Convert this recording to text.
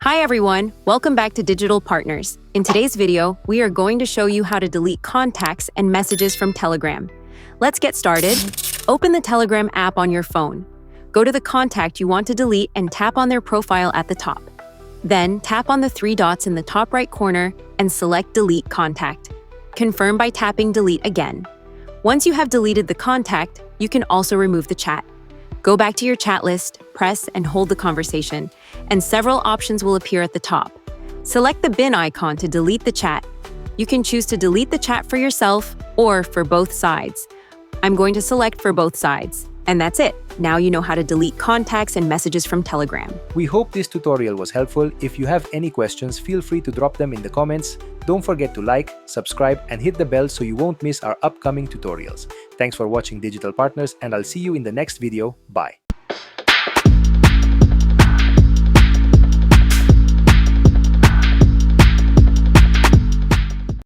Hi everyone, welcome back to Digital Partners. In today's video, we are going to show you how to delete contacts and messages from Telegram. Let's get started. Open the Telegram app on your phone. Go to the contact you want to delete and tap on their profile at the top. Then, tap on the three dots in the top right corner and select Delete Contact. Confirm by tapping Delete again. Once you have deleted the contact, you can also remove the chat. Go back to your chat list, press and hold the conversation, and several options will appear at the top. Select the bin icon to delete the chat. You can choose to delete the chat for yourself or for both sides. I'm going to select for both sides. And that's it. Now you know how to delete contacts and messages from Telegram. We hope this tutorial was helpful. If you have any questions, feel free to drop them in the comments. Don't forget to like, subscribe, and hit the bell so you won't miss our upcoming tutorials. Thanks for watching Digital Partners, and I'll see you in the next video. Bye.